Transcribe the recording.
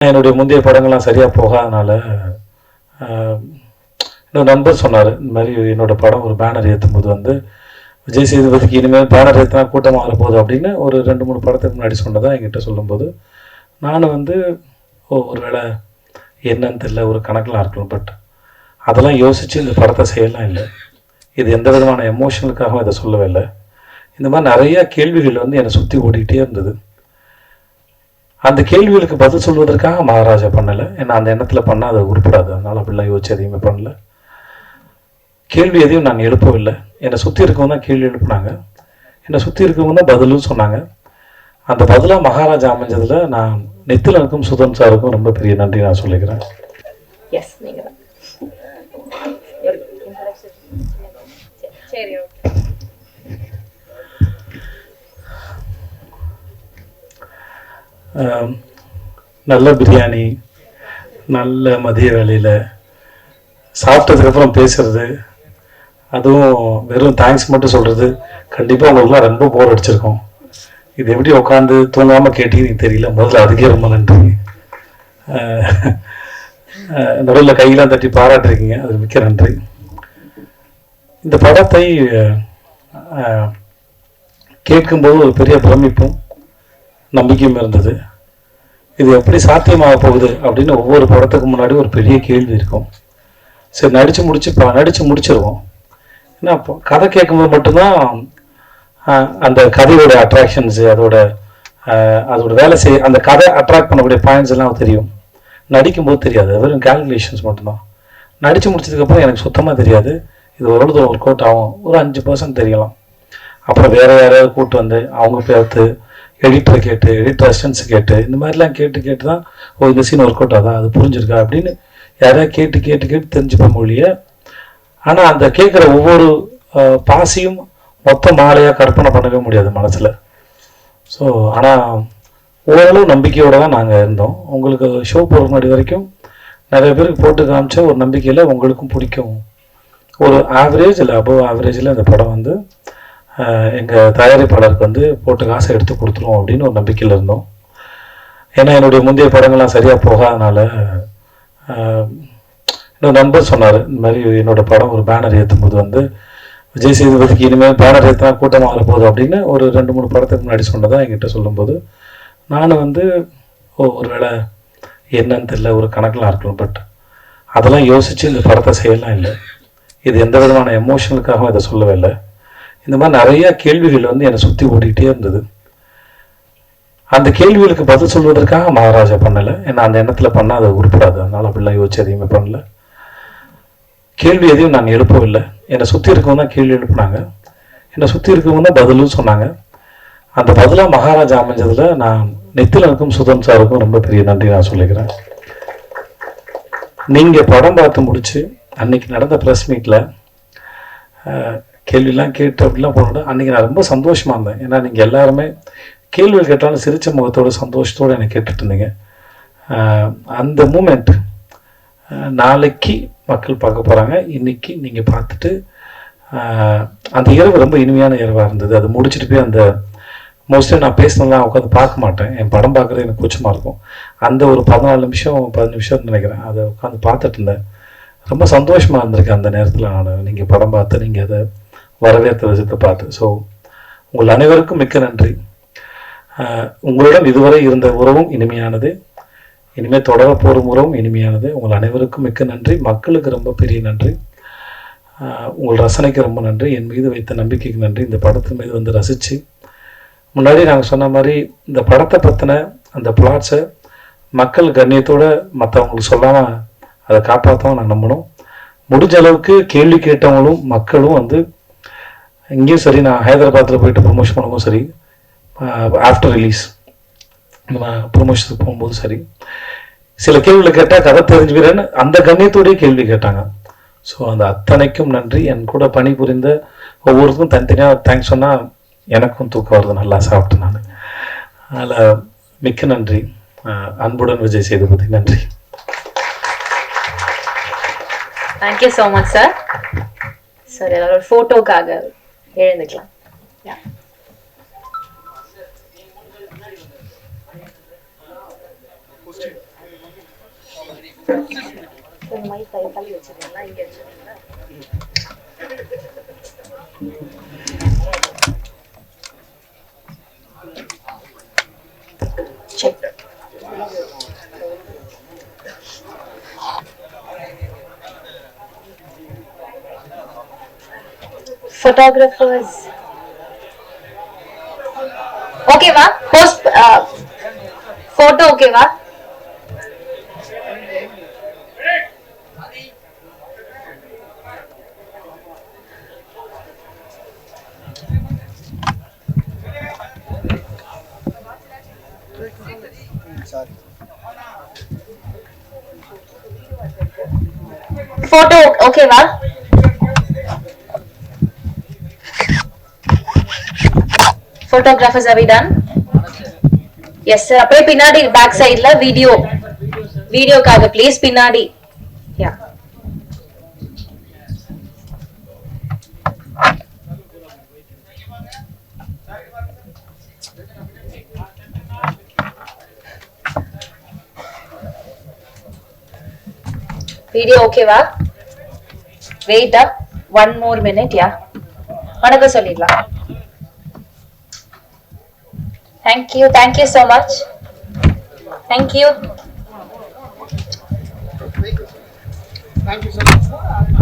என்னுடைய முந்தைய படங்கள்லாம் சரியாக போகாதனால என்னோட நண்பர் சொன்னார், இந்த மாதிரி என்னோட படம் ஒரு பேனர் ஏற்றும் போது வந்து விஜய் சேதுபதிக்கு இனிமேல் பேனர் ஏற்றினா கூட்டமாக வரப்போகுது அப்படின்னு ஒரு 2-3 படத்துக்கு முன்னாடி சொன்னதாக என்கிட்ட சொல்லும்போது நான் வந்து ஒரு வேளை என்னன்னு தெரியல, ஒரு கணக்கெலாம் இருக்கலாம். பட் அதெல்லாம் யோசித்து இந்த படத்தை செய்யலாம் இல்லை. இது எந்த விதமான எமோஷனுக்காகவும் இதை சொல்லவே இல்லை. இந்த மாதிரி நிறையா கேள்விகள் வந்து என்னை சுற்றி ஓடிக்கிட்டே இருந்தது. அந்த கேள்விகளுக்கு பதில் சொல்வதற்காக மகாராஜா பண்ணலை. ஏன்னா அந்த எண்ணத்தில் பண்ணால் அது உருப்படாது. அதனால் அப்படிலாம் யோசிச்சு எதையுமே பண்ணல. கேள்வி எதையும் நான் எழுப்பவில்லை. என்னை சுற்றி இருக்கவங்க தான் கேள்வி எழுப்புனாங்க. என்னை சுற்றி இருக்கவங்க தான் பதிலும் சொன்னாங்க. அந்த பதிலாக மகாராஜா அமைஞ்சதில் நான் நெத்திலனுக்கும் சுதன் சாருக்கும் ரொம்ப பெரிய நன்றி நான் சொல்லிக்கிறேன். நல்ல பிரியாணி, நல்ல மதிய வேலையில் சாப்பிட்டதுக்கப்புறம் பேசுகிறது, அதுவும் வெறும் தேங்க்ஸ் மட்டும் சொல்கிறது, கண்டிப்பாக உங்களுக்குலாம் ரொம்ப போர் அடிச்சிருக்கோம். இது எப்படி உட்காந்து தூங்காமல் கேட்டீங்கன்னு தெரியல. முதல்ல அதுக்கே ரொம்ப நன்றி. நடுவில் கையெல்லாம் தட்டி பாராட்டிருக்கீங்க, அது மிக்க நன்றி. இந்த படத்தை கேட்கும்போது ஒரு பெரிய பிரமிப்பும் நம்பிக்கையும் இருந்தது. இது எப்படி சாத்தியமாக போகுது அப்படின்னு ஒவ்வொரு படத்துக்கு முன்னாடி ஒரு பெரிய கேள்வி இருக்கும். சரி, நடித்து முடிச்சிருவோம். ஏன்னா கதை கேட்கும்போது மட்டும்தான் அந்த கதையோட அட்ராக்ஷன்ஸு, அதோட வேலை அந்த கதை அட்ராக்ட் பண்ணக்கூடிய பாயிண்ட்ஸ் எல்லாம் தெரியும். நடிக்கும்போது தெரியாது, வெறும் கால்குலேஷன்ஸ் மட்டும்தான். நடித்து முடிச்சதுக்கப்புறம் எனக்கு சுத்தமாக தெரியாது. இது ஒரு ஒர்க் அவுட் ஆகும், ஒரு 5% தெரியலாம். அப்புறம் வேறு யாராவது கூப்பிட்டு வந்து அவங்க பார்த்து எடிட்டரை கேட்டு, எடிட்டர் அசிஸ்டன்ஸ் கேட்டு, இந்த மாதிரிலாம் கேட்டு தான் இந்த சீன் ஒர்க் அவுட் ஆகுதா, அது புரிஞ்சிருக்கா அப்படின்னு யாராவது கேட்டு தெரிஞ்சுப்ப மொழிய. ஆனால் அந்த கேட்குற ஒவ்வொரு பாசியும் மொத்த மாலையாக கற்பனை பண்ணவே முடியாது மனசில். ஸோ ஆனால் ஓரளவு நம்பிக்கையோடு தான் நாங்கள் இருந்தோம். உங்களுக்கு ஷோ போகிற முன்னாடி வரைக்கும் நிறைய பேருக்கு போட்டு காமிச்ச ஒரு நம்பிக்கையில் உங்களுக்கும் பிடிக்கும். ஒரு ஆவரேஜ் இல்லை அபவ் ஆவரேஜில் இந்த படம் வந்து எங்கள் தயாரிப்பாளருக்கு வந்து போட்டு காசை எடுத்து கொடுத்துருவோம் அப்படின்னு ஒரு நம்பிக்கையில் இருந்தோம். ஏன்னா என்னுடைய முந்தைய படங்கள்லாம் சரியாக போகாதனால என்னோட நண்பர் சொன்னார், இந்த மாதிரி என்னோட படம் ஒரு பேனர் ஏற்றும் போது வந்து விஜய் சேதுபதிக்கு இனிமேல் பேனர் ஏற்றினா கூட்டமாக வரப்போகுது அப்படின்னு ஒரு 2-3 படத்துக்கு முன்னாடி சொன்னதாக என்கிட்ட சொல்லும்போது நான் வந்து ஒரு வேளை என்னன்னு தெரியல, ஒரு கணக்கெலாம் இருக்கலாம். பட் அதெல்லாம் யோசித்து இந்த படத்தை செய்யலாம் இல்லை. இது எந்த விதமான எமோஷனுக்காகவும் இதை சொல்லவே இல்லை. இந்த மாதிரி நிறையா கேள்விகள் வந்து என்னை சுற்றி ஓடிக்கிட்டே இருந்தது. அந்த கேள்விகளுக்கு பதில் சொல்வதற்காக மகாராஜா பண்ணலை. ஏன்னா அந்த எண்ணத்தில் பண்ணால் அது உருப்படாது. அதனால் அப்படிலாம் யோசிச்சு எதையுமே பண்ணல. கேள்வி எதையும் நான் எழுப்பவில்லை. என்னை சுற்றி இருக்கவங்க தான் கேள்வி எழுப்புனாங்க. என்னை சுற்றி இருக்கவங்க தான் பதிலும் சொன்னாங்க. அந்த பதிலாக மகாராஜா அமைஞ்சதில் நான் நெத்திலனுக்கும் சுதன் சாருக்கும் ரொம்ப பெரிய நன்றி நான் சொல்லிக்கிறேன். நீங்கள் படம் பார்த்து முடிச்சு அன்னைக்கு நடந்த ப்ரெஸ் மீட்டில் கேள்வியெல்லாம் கேட்டு அப்படிலாம் போனோட அன்றைக்கி நான் ரொம்ப சந்தோஷமாக இருந்தேன். ஏன்னா நீங்கள் எல்லாருமே கேள்விகள் கேட்டாலும் சிரித்த முகத்தோடு சந்தோஷத்தோடு எனக்கு கேட்டுட்டு இருந்தீங்க. அந்த மூமெண்ட் நாளைக்கு மக்கள் பார்க்க போகிறாங்க. இன்றைக்கி நீங்கள் பார்த்துட்டு அந்த இரவு ரொம்ப இனிமையான இரவாக இருந்தது. அது முடிச்சுட்டு போய் அந்த மோஸ்ட்லி நான் பேசினலாம் உட்காந்து பார்க்க மாட்டேன். என் படம் பார்க்குறது எனக்கு கூச்சமாக இருக்கும். அந்த ஒரு 14 நிமிஷம் 15 நிமிஷம் நினைக்கிறேன், அதை உட்காந்து பார்த்துட்டு இருந்தேன். ரொம்ப சந்தோஷமாக இருந்திருக்கேன் அந்த நேரத்தில். நான் நீங்கள் படம் பார்த்து நீங்கள் அதை வரவேற்ற விதத்தை பார்த்து. ஸோ உங்கள் அனைவருக்கும் மிக்க நன்றி. உங்களிடம் இதுவரை இருந்த உறவும் இனிமையானது, இனிமேல் தொடர போகிற உறவும் இனிமையானது. உங்கள் அனைவருக்கும் மிக்க நன்றி. மக்களுக்கு ரொம்ப பெரிய நன்றி. உங்கள் ரசனைக்கு ரொம்ப நன்றி. என் மீது வைத்த நம்பிக்கைக்கு நன்றி. இந்த படத்தின் மீது வந்து ரசித்து முன்னாடி நாங்கள் சொன்ன மாதிரி இந்த படத்தை பற்றின அந்த பிளாட்ஸை மக்கள் கண்ணியத்தோடு மற்றவங்களுக்கு சொல்லாமல் அதை காப்பாற்றவும் நான் நம்பணும். முடிஞ்ச அளவுக்கு கேள்வி கேட்டவங்களும் மக்களும் வந்து இங்கேயும் சரி, நான் ஹைதராபாத்தில் போயிட்டு ப்ரொமோஷன் பண்ணும்போது சரி, ஆஃப்டர் ரிலீஸ் ப்ரொமோஷனுக்கு போகும்போது சரி, சில கேள்விகளை கேட்டால் கதை தெரிஞ்சுக்கிறேன்னு அந்த கண்ணியத்தோடையே கேள்வி கேட்டாங்க. ஸோ அந்த அத்தனைக்கும் நன்றி. என் கூட பணிபுரிந்த ஒவ்வொருத்தருக்கும் தனித்தனியாக தேங்க்ஸ் சொன்னால் எனக்கும் தூக்கம் வருது, நல்லா சாப்பிட்டேன் நான். அதனால் மிக்க நன்றி. அன்புடன் விஜய் சேதுபதி. நன்றி. Thank you so much, sir. Sir, ஒரு ஃபோட்டோக்காக எழுந்துக்கலாம். Yeah. Check. Photographers. Okay va? Post photo okay va? Photo okay va? Photographers are we done? Yes sir. அப்படியே பின்னாடி பேக் சைடுல வீடியோக்காக ப்ளீஸ் பின்னாடி. யா. வீடியோ ஓகேவா? வெயிட் அப் 1 more minute. யா, வணக்கம் சொல்லிடலாம். Thank you so much. Thank you so much.